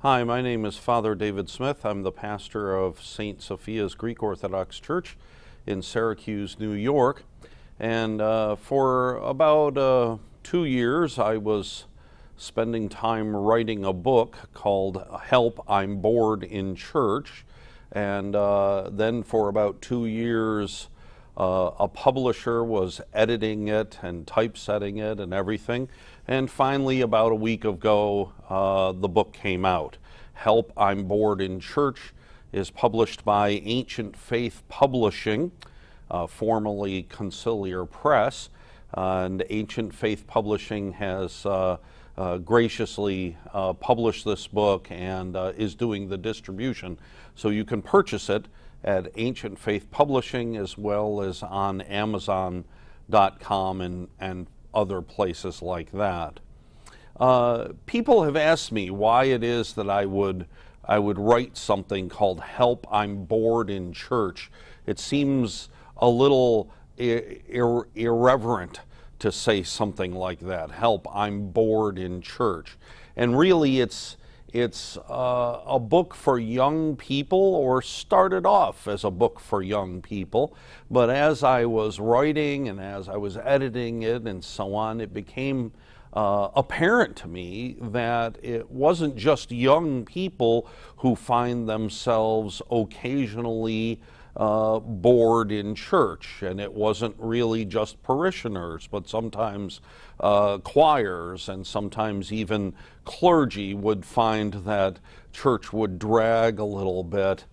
Hi, my name is Father David Smith. I'm the pastor of St. Sophia's Greek Orthodox Church in Syracuse, New York. And for about 2 years, I was spending time writing a book called Help, I'm Bored in Church. And then for about 2 years, a publisher was editing it and typesetting it and everything. And finally, about a week ago, the book came out. Help, I'm Bored in Church is published by Ancient Faith Publishing, formerly Conciliar Press. And Ancient Faith Publishing has graciously published this book and is doing the distribution. So you can purchase it at Ancient Faith Publishing as well as on Amazon.com and other places like that. People have asked me why it is that I would write something called Help, I'm Bored in Church. It seems a little irreverent to say something like that. Help, I'm bored in church. And really it's a book for young people, or started off as a book for young people. But as I was writing and as I was editing it and so on, it became apparent to me that it wasn't just young people who find themselves occasionally bored in church, and it wasn't really just parishioners, but sometimes choirs and sometimes even clergy would find that church would drag a little bit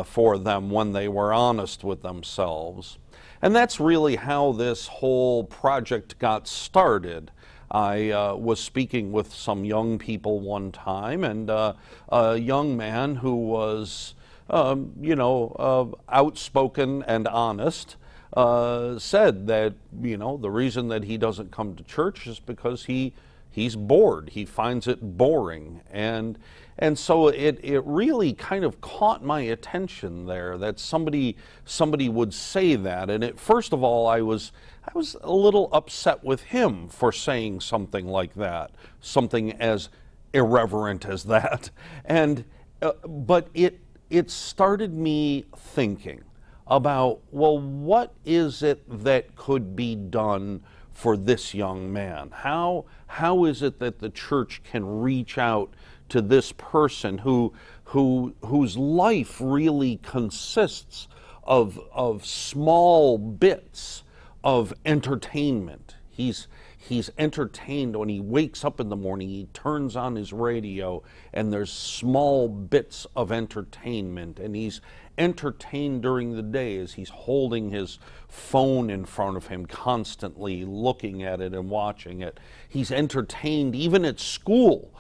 for them when they were honest with themselves. And that's really how this whole project got started. I was speaking with some young people one time, and a young man who was outspoken and honest, said that, the reason that he doesn't come to church is because he's bored. He finds it boring. And so it really kind of caught my attention there that somebody would say that. And first of all, I was a little upset with him for saying something like that, something as irreverent as that. And but it started me thinking about, well, what is it that could be done for this young man? How is it that the church can reach out to this person whose life really consists of small bits of entertainment? He's entertained when he wakes up in the morning. He turns on his radio and there's small bits of entertainment, and he's entertained during the day as he's holding his phone in front of him, constantly looking at it and watching it. He's entertained even at school.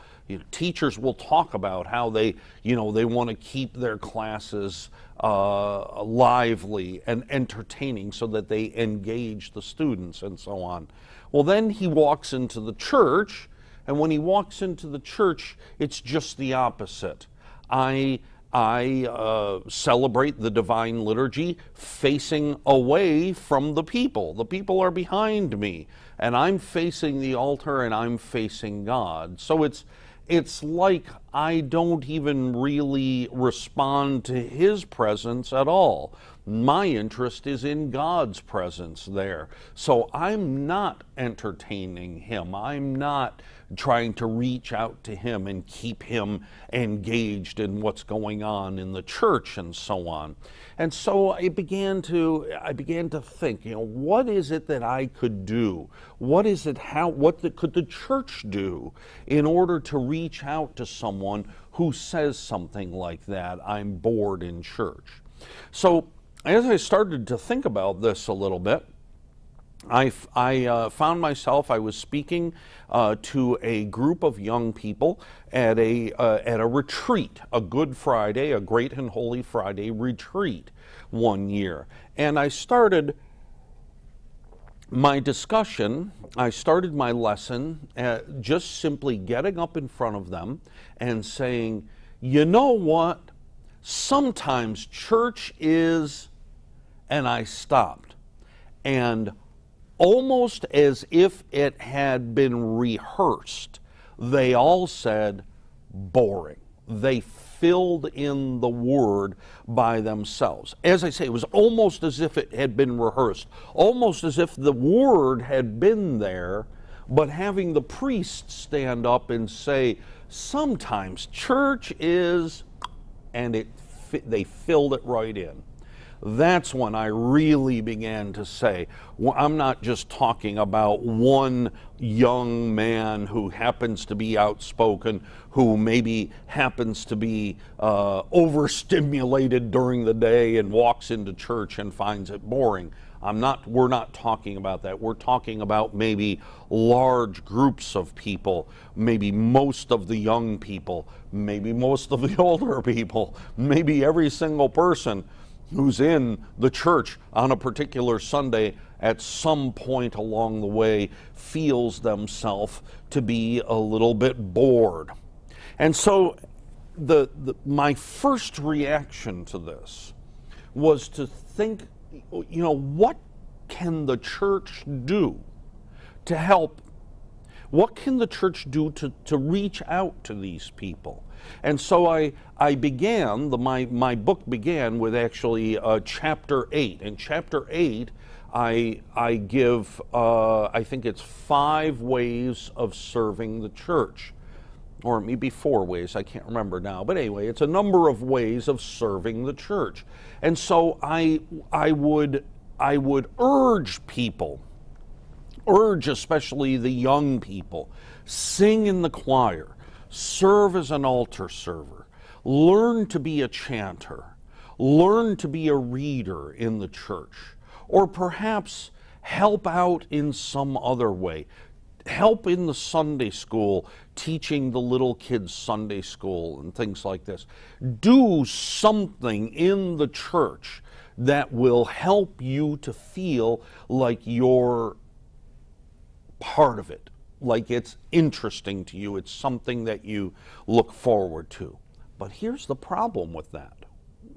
Teachers will talk about how they want to keep their classes lively and entertaining so that they engage the students and so on. Well, then he walks into the church, and when he walks into the church, it's just the opposite. I celebrate the Divine Liturgy facing away from the people. The people are behind me, and I'm facing the altar and I'm facing God. So it's like I don't even really respond to his presence at all. My interest is in God's presence there. So I'm not entertaining him. I'm not trying to reach out to him and keep him engaged in what's going on in the church and so on. And so I began to think, what is it that I could do? What could the church do in order to reach out to someone who says something like that? I'm bored in church. So as I started to think about this a little bit, I found myself, I was speaking to a group of young people at a retreat, a Good Friday, a Great and Holy Friday retreat one year. And I started my discussion, I started my lesson just simply getting up in front of them and saying, you know what? Sometimes church is, and I stopped. And almost as if it had been rehearsed, they all said, boring. They filled in the word by themselves. As I say, it was almost as if it had been rehearsed, almost as if the word had been there, but having the priest stand up and say, sometimes church is, and they filled it right in. That's when I really began to say, well, I'm not just talking about one young man who happens to be outspoken, who maybe happens to be overstimulated during the day and walks into church and finds it boring. We're not talking about that. We're talking about maybe large groups of people, maybe most of the young people, maybe most of the older people, maybe every single person who's in the church on a particular Sunday at some point along the way feels themselves to be a little bit bored. And so my first reaction to this was to think, what can the church do to help? What can the church do to reach out to these people? And so I began, my book began with actually chapter 8. In chapter 8, I give, I think it's 5 ways of serving the church. Or maybe 4 ways, I can't remember now. But anyway, it's a number of ways of serving the church. And so I would urge people, especially the young people, sing in the choir, serve as an altar server, learn to be a chanter, learn to be a reader in the church, or perhaps help out in some other way. Help in the Sunday school, teaching the little kids Sunday school and things like this. Do something in the church that will help you to feel like you're part of it, like it's interesting to you, it's something that you look forward to. But here's the problem with that.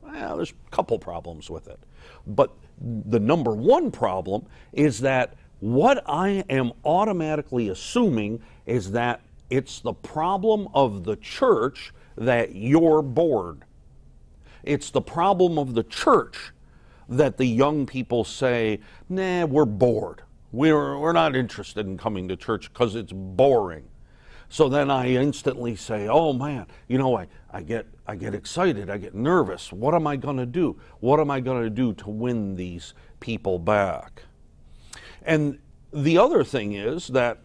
Well, there's a couple problems with it. But the number one problem is that what I am automatically assuming is that it's the problem of the church that you're bored. It's the problem of the church that the young people say, nah, we're bored. We're not interested in coming to church because it's boring. So then I instantly say, oh man, I get excited, I get nervous. What am I going to do? What am I going to do to win these people back? And the other thing is that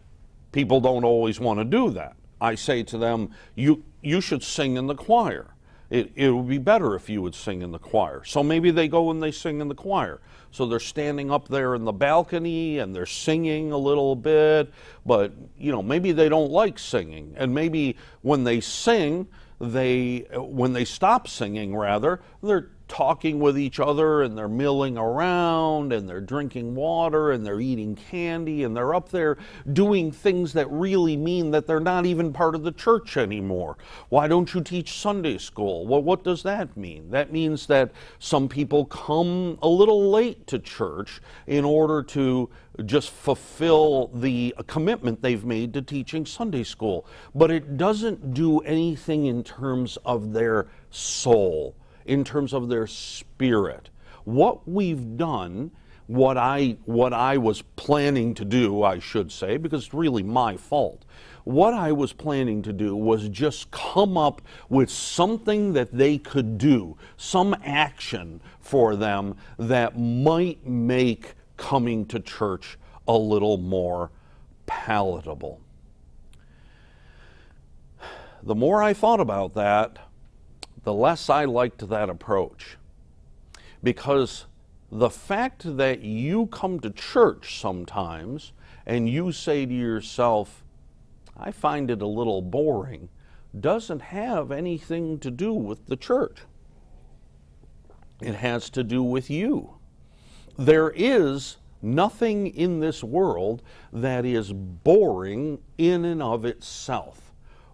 people don't always want to do that. I say to them, you should sing in the choir. It would be better if you would sing in the choir. So maybe they go and they sing in the choir. So they're standing up there in the balcony and they're singing a little bit, but maybe they don't like singing. And maybe when they sing, when they stop singing rather, they're talking with each other and they're milling around and they're drinking water and they're eating candy and they're up there doing things that really mean that they're not even part of the church anymore. Why don't you teach Sunday school? Well, what does that mean? That means that some people come a little late to church in order to just fulfill the commitment they've made to teaching Sunday school. But it doesn't do anything in terms of their soul, in terms of their spirit. What we've done, what I was planning to do, I should say, because it's really my fault. What I was planning to do was just come up with something that they could do, some action for them that might make coming to church a little more palatable. The more I thought about that, the less I liked that approach. Because the fact that you come to church sometimes and you say to yourself, I find it a little boring, doesn't have anything to do with the church. It has to do with you. There is nothing in this world that is boring in and of itself.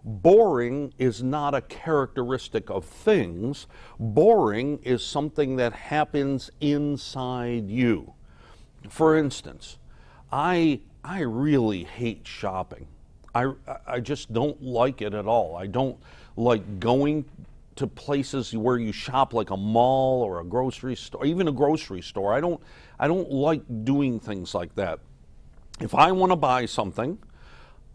Boring is not a characteristic of things. Boring is something that happens inside you. For instance, I really hate shopping. I just don't like it at all. I don't like going to places where you shop, like a mall or a grocery store, even a grocery store. I don't like doing things like that. If I want to buy something,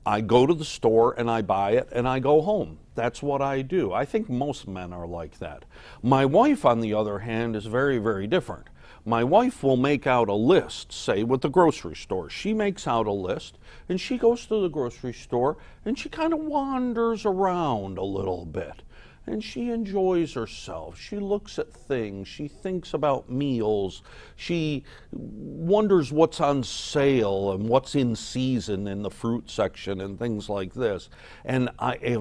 I go to the store and I buy it and I go home. That's what I do. I think most men are like that. My wife, on the other hand, is very, very different. My wife will make out a list, say with the grocery store. She makes out a list and she goes to the grocery store and she kind of wanders around a little bit. And she enjoys herself. She looks at things. She thinks about meals. She wonders what's on sale and what's in season in the fruit section and things like this. And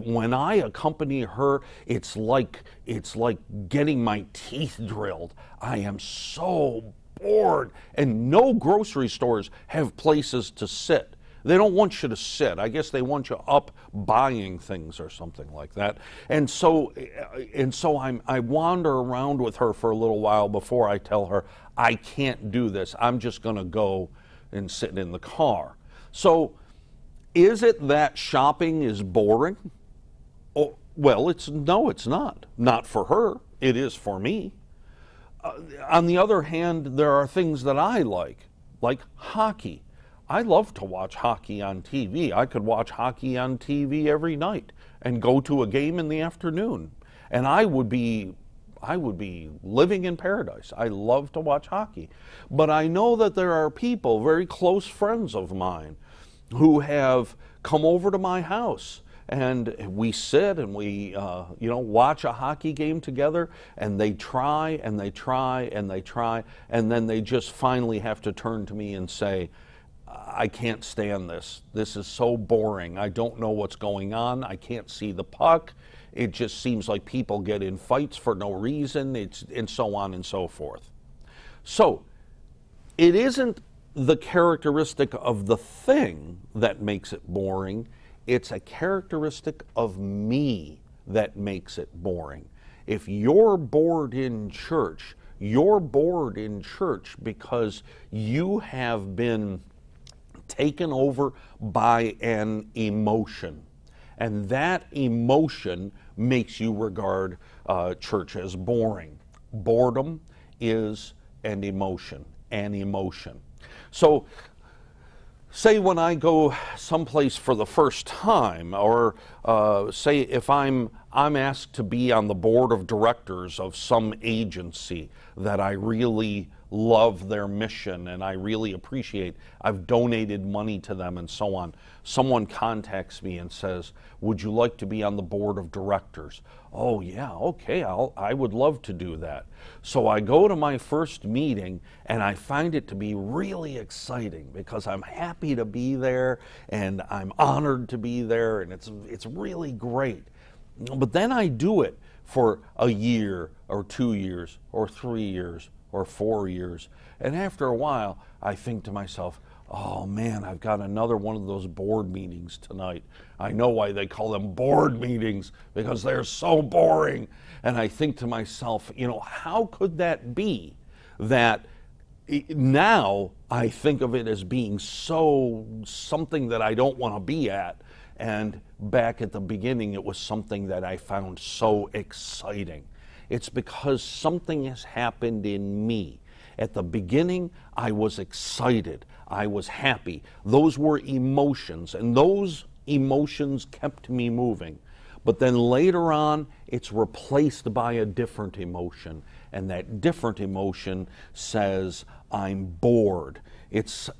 when I accompany her, it's like getting my teeth drilled. I am so bored. And no grocery stores have places to sit. They don't want you to sit. I guess they want you up buying things or something like that. And so I wander around with her for a little while before I tell her, I can't do this. I'm just going to go and sit in the car. So is it that shopping is boring? Oh, well, no, it's not. Not for her. It is for me. On the other hand, there are things that I like hockey. I love to watch hockey on TV. I could watch hockey on TV every night and go to a game in the afternoon. And I would be living in paradise. I love to watch hockey. But I know that there are people, very close friends of mine, who have come over to my house and we sit and we watch a hockey game together, and they try and they try and they try, and then they just finally have to turn to me and say, I can't stand this. This is so boring. I don't know what's going on. I can't see the puck. It just seems like people get in fights for no reason, and so on and so forth. So it isn't the characteristic of the thing that makes it boring. It's a characteristic of me that makes it boring. If you're bored in church, you're bored in church because you have been taken over by an emotion. And that emotion makes you regard church as boring. Boredom is an emotion. So, say when I go someplace for the first time, or say if I'm asked to be on the board of directors of some agency that I really love their mission and I really appreciate, I've donated money to them and so on. Someone contacts me and says, would you like to be on the board of directors? Oh yeah, okay, I would love to do that. So I go to my first meeting and I find it to be really exciting because I'm happy to be there and I'm honored to be there, and it's really great. But then I do it for a year or 2 years or 3 years or 4 years. And after a while, I think to myself, oh man, I've got another one of those board meetings tonight. I know why they call them board meetings, because they're so boring. And I think to myself, how could that be that now I think of it as being something that I don't want to be at, and back at the beginning it was something that I found so exciting. It's because something has happened in me. At the beginning, I was excited. I was happy. Those were emotions, and those emotions kept me moving. But then later on, it's replaced by a different emotion, and that different emotion says, I'm bored. It's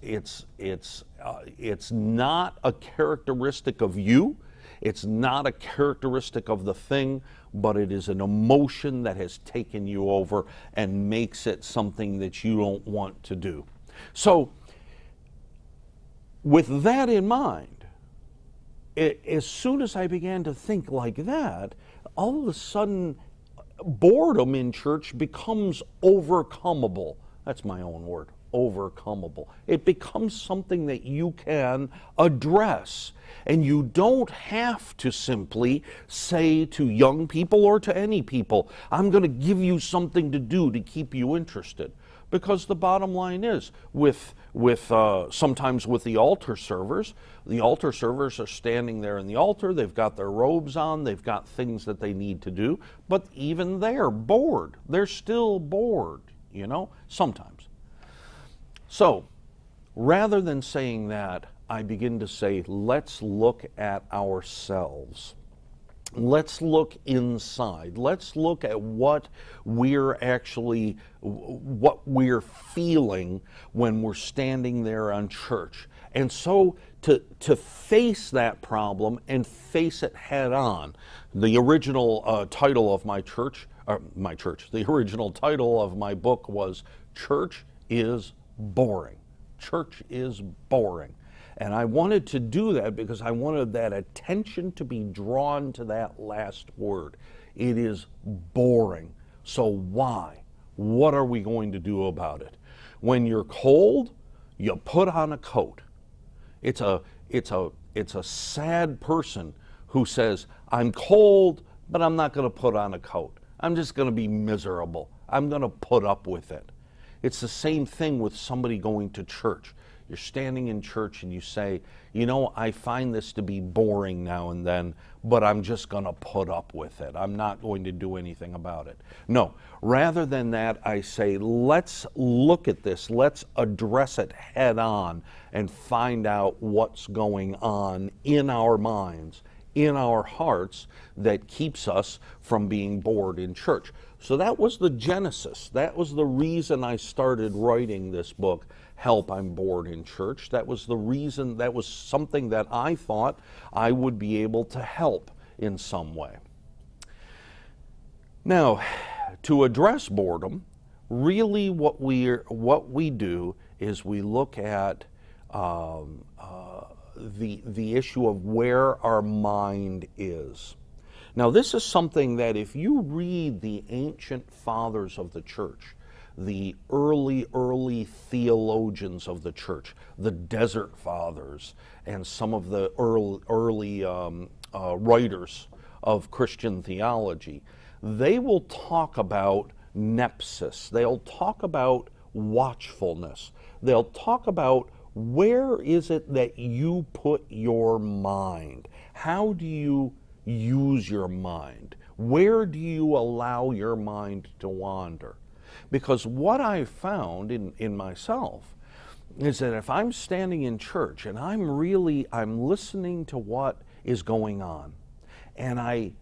not a characteristic of you. It's not a characteristic of the thing, but it is an emotion that has taken you over and makes it something that you don't want to do. So, with that in mind, as soon as I began to think like that, all of a sudden, boredom in church becomes overcomable. That's my own word, overcomable. It becomes something that you can address. And you don't have to simply say to young people or to any people, I'm going to give you something to do to keep you interested. Because the bottom line is, with sometimes with the altar servers. The altar servers are standing there in the altar. They've got their robes on. They've got things that they need to do. But even they're bored. They're still bored, you know, sometimes. So rather than saying that, I begin to say, let's look at ourselves. Let's look inside. Let's look at what we're feeling when we're standing there on church. And so to face that problem and face it head on. The original title of the original title of my book was Church is Boring. Church is boring. And I wanted to do that because I wanted that attention to be drawn to that last word. It is boring. So why? What are we going to do about it? When you're cold, you put on a coat. It's a sad person who says, I'm cold, but I'm not going to put on a coat. I'm just going to be miserable. I'm going to put up with it. It's the same thing with somebody going to church. You're standing in church and you say, you know, I find this to be boring now and then, but I'm just going to put up with it. I'm not going to do anything about it. No, rather than that, I say, let's look at this. Let's address it head on and find out what's going on in our minds, in our hearts, that keeps us from being bored in church. So that was the genesis. That was the reason I started writing this book, Help, I'm Bored in Church. That was the reason, that was something that I thought I would be able to help in some way. Now, to address boredom, really what we do is we look at the issue of where our mind is. Now, this is something that if you read the ancient fathers of the church, the early theologians of the church, the Desert Fathers, and some of the early writers of Christian theology, they will talk about nepsis. They'll talk about watchfulness. They'll talk about where is it that you put your mind? How do you use your mind? Where do you allow your mind to wander? Because what I found in myself is that if I'm standing in church and I'm listening to what is going on, and I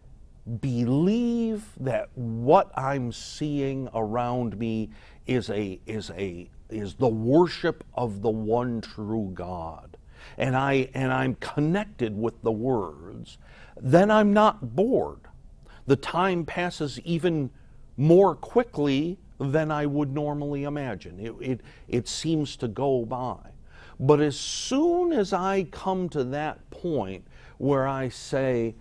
believe that what I'm seeing around me is the worship of the one true God, and I'm connected with the words, then I'm not bored. The time passes even more quickly than I would normally imagine. It seems to go by. But as soon as I come to that point where I say,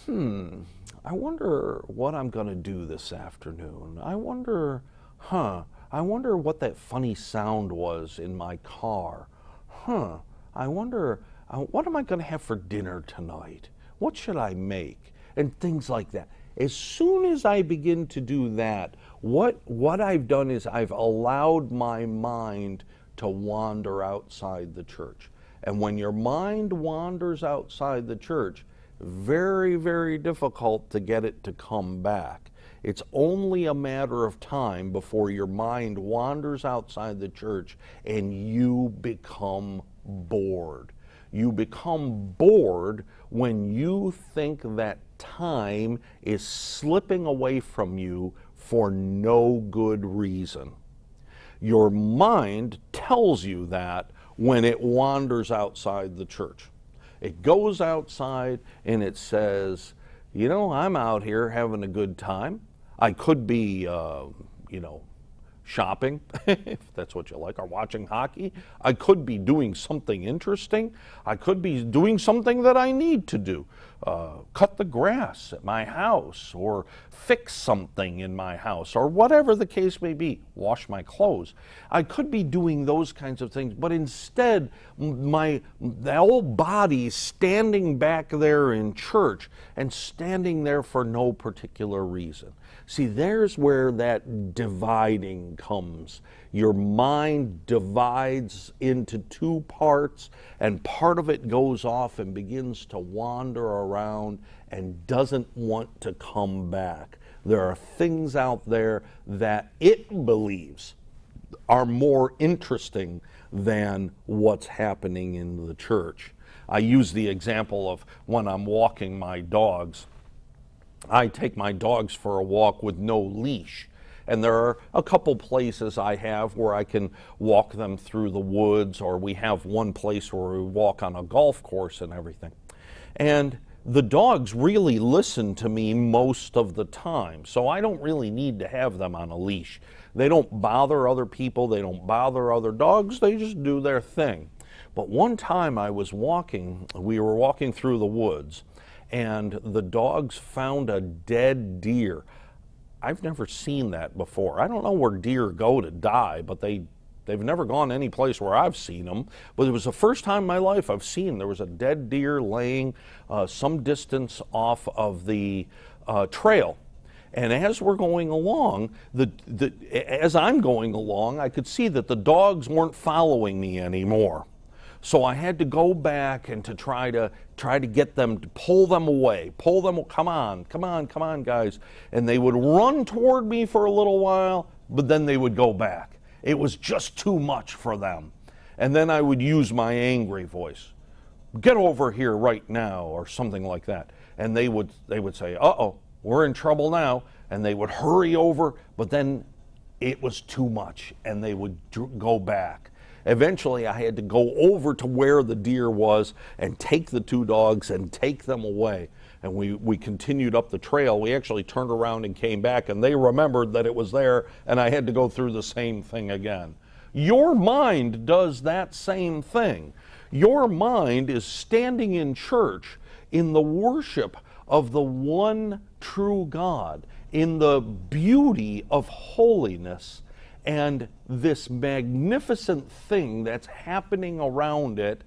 I wonder what I'm going to do this afternoon. I wonder what that funny sound was in my car. I wonder, what am I going to have for dinner tonight? What should I make? And things like that. As soon as I begin to do that, what I've done is I've allowed my mind to wander outside the church. And when your mind wanders outside the church, very, very difficult to get it to come back. It's only a matter of time before your mind wanders outside the church and you become bored. You become bored when you think that time is slipping away from you for no good reason. Your mind tells you that when it wanders outside the church. It goes outside and it says, you know, I'm out here having a good time. I could be, shopping, if that's what you like, or watching hockey. I could be doing something interesting. I could be doing something that I need to do. cut the grass at my house, or fix something in my house, or whatever the case may be, wash my clothes. I could be doing those kinds of things, but instead the whole body standing back there in church and standing there for no particular reason. See, there's where that dividing comes. Your mind divides into two parts, and part of it goes off and begins to wander around and doesn't want to come back. There are things out there that it believes are more interesting than what's happening in the church. I use the example of when I'm walking my dogs. I take my dogs for a walk with no leash. And there are a couple places I have where I can walk them through the woods, or we have one place where we walk on a golf course and everything. And the dogs really listen to me most of the time, so I don't really need to have them on a leash. They don't bother other people, they don't bother other dogs, they just do their thing. But one time we were walking through the woods, and the dogs found a dead deer. I've never seen that before. I don't know where deer go to die, but they've never gone any place where I've seen them. But it was the first time in my life I've seen there was a dead deer laying some distance off of the trail. And as we're going along, as I'm going along, I could see that the dogs weren't following me anymore. So I had to go back and to try to get them to pull them away, come on, guys. And they would run toward me for a little while, but then they would go back. It was just too much for them. And then I would use my angry voice, get over here right now, or something like that. And they would say, uh-oh, we're in trouble now. And they would hurry over, but then it was too much, and they would go back. Eventually, I had to go over to where the deer was and take the two dogs and take them away. And we continued up the trail. We actually turned around and came back, and they remembered that it was there, and I had to go through the same thing again. Your mind does that same thing. Your mind is standing in church in the worship of the one true God, in the beauty of holiness. And this magnificent thing that's happening around it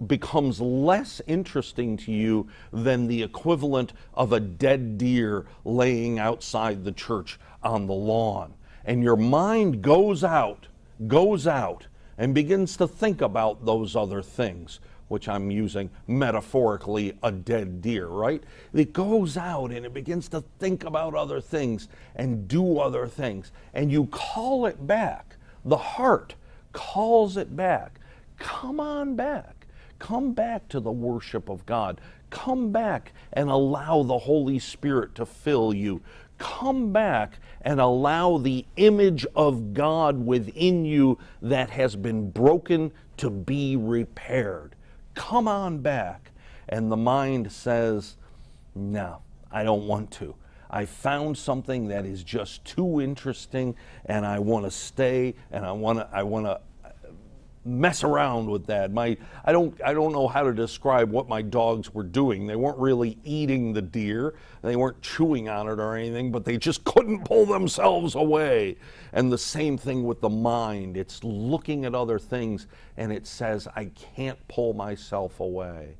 becomes less interesting to you than the equivalent of a dead deer laying outside the church on the lawn. And your mind goes out and begins to think about those other things, which I'm using metaphorically, a dead deer, right? It goes out and it begins to think about other things and do other things. And you call it back. The heart calls it back. Come on back. Come back to the worship of God. Come back and allow the Holy Spirit to fill you. Come back and allow the image of God within you that has been broken to be repaired. Come on back. And the mind says, no, I don't want to. I found something that is just too interesting, and I want to stay, and I want to mess around with that. I don't know how to describe what my dogs were doing. They weren't really eating the deer. They weren't chewing on it or anything, but they just couldn't pull themselves away. And the same thing with the mind. It's looking at other things, and it says, I can't pull myself away.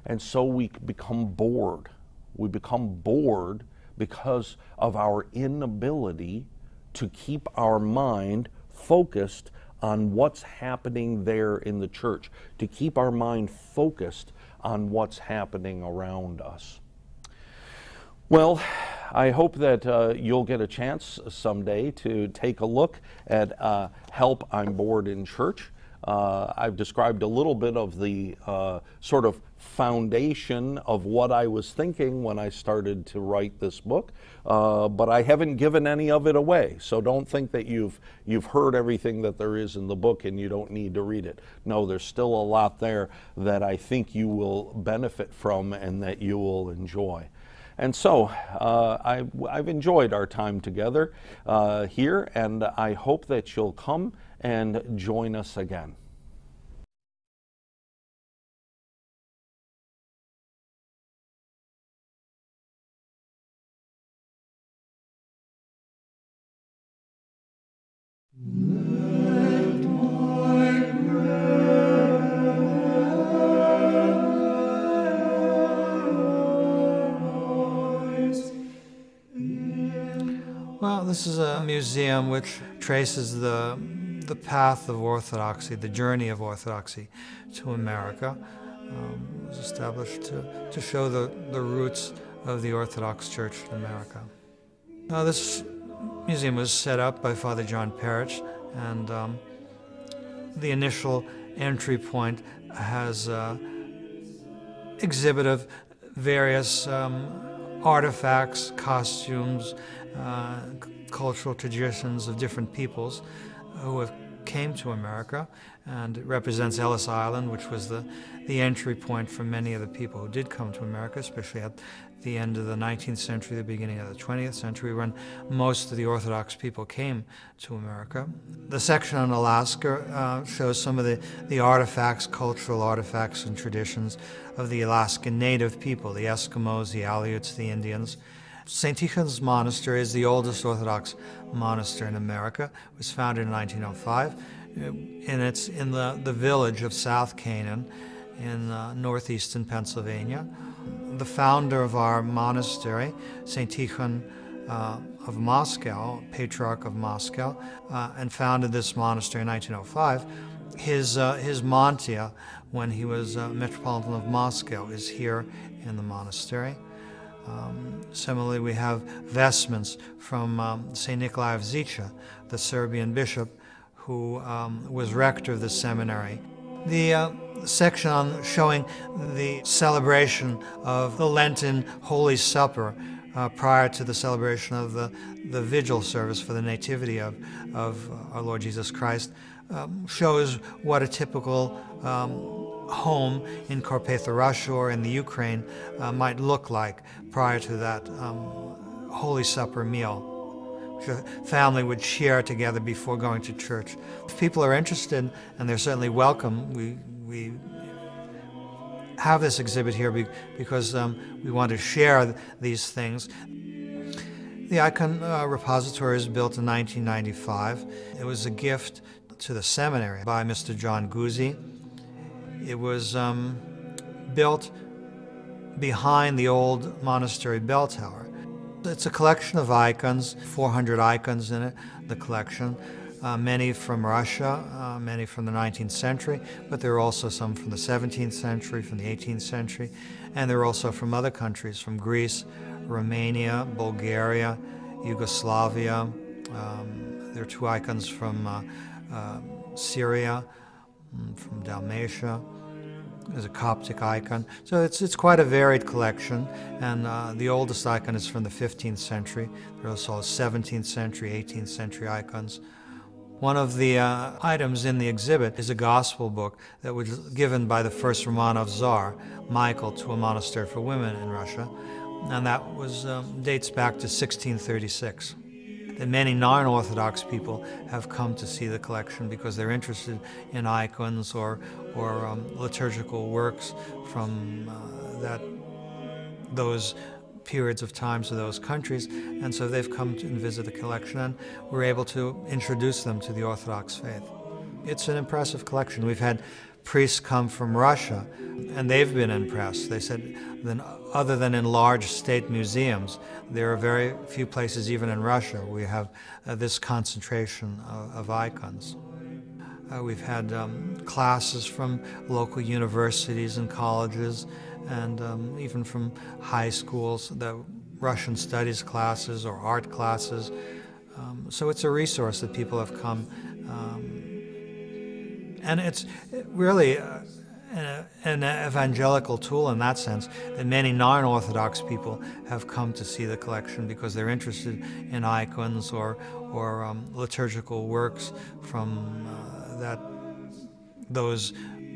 And so we become bored. We become bored because of our inability to keep our mind focused on what's happening there in the church, to keep our mind focused on what's happening around us. Well, I hope that you'll get a chance someday to take a look at Help, I'm Bored in Church. I've described a little bit of the sort of foundation of what I was thinking when I started to write this book, but I haven't given any of it away. So don't think that you've heard everything that there is in the book and you don't need to read it. No, there's still a lot there that I think you will benefit from and that you will enjoy. And so I've enjoyed our time together here, and I hope that you'll come and join us again. Well, this is a museum which traces the path of Orthodoxy, the journey of Orthodoxy to America. It was established to show the roots of the Orthodox Church in America. This museum was set up by Father John Parrish, and the initial entry point has exhibit of various artifacts, costumes, cultural traditions of different peoples who have came to America, and it represents Ellis Island, which was the entry point for many of the people who did come to America, especially at the end of the 19th century, the beginning of the 20th century, when most of the Orthodox people came to America. The section on Alaska shows some of the artifacts, cultural artifacts and traditions of the Alaskan Native people, the Eskimos, the Aleuts, the Indians. St. Tikhon's Monastery is the oldest Orthodox monastery in America. It was founded in 1905, and it's in the village of South Canaan in northeastern Pennsylvania. The founder of our monastery, St. Tikhon of Moscow, Patriarch of Moscow, and founded this monastery in 1905. His Mantia, when he was Metropolitan of Moscow, is here in the monastery. Similarly, we have vestments from St. Nikolai of Zicha, the Serbian bishop who was rector of the seminary. The section on showing the celebration of the Lenten Holy Supper prior to the celebration of the vigil service for the Nativity of our Lord Jesus Christ shows what a typical home in Carpatho Russia or in the Ukraine might look like prior to that Holy Supper meal, which a family would share together before going to church. If people are interested, and they're certainly welcome, we have this exhibit here because we want to share these things. The icon repository was built in 1995. It was a gift to the seminary by Mr. John Guzzi. It was built behind the old monastery bell tower. It's a collection of icons, 400 icons in it, the collection. Many from Russia, many from the 19th century, but there are also some from the 17th century, from the 18th century, and there are also from other countries, from Greece, Romania, Bulgaria, Yugoslavia. There are 2 icons from Syria, from Dalmatia. There's a Coptic icon. So it's quite a varied collection, and the oldest icon is from the 15th century. There are also 17th century, 18th century icons. One of the items in the exhibit is a gospel book that was given by the first Romanov Tsar, Michael, to a monastery for women in Russia, and that was dates back to 1636. And many non-Orthodox people have come to see the collection because they're interested in icons or liturgical works from those periods of times of those countries, and so they've come and visit the collection, and we're able to introduce them to the Orthodox faith. It's an impressive collection. We've had priests come from Russia, and they've been impressed. They said, other than in large state museums, there are very few places, even in Russia, where we have this concentration of icons. We've had classes from local universities and colleges, and even from high schools, the Russian studies classes or art classes. So it's a resource that people have come, and it's really an evangelical tool in that sense, that many non-Orthodox people have come to see the collection because they're interested in icons or liturgical works from those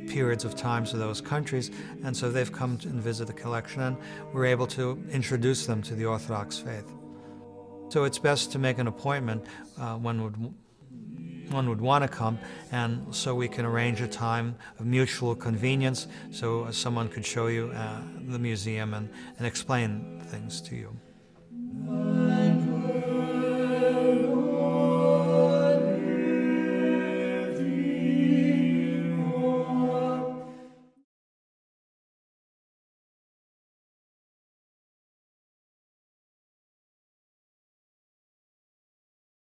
periods of times of those countries, and so they've come and visit the collection, and we're able to introduce them to the Orthodox faith. So it's best to make an appointment. One would want to come, and so we can arrange a time of mutual convenience so someone could show you the museum and explain things to you.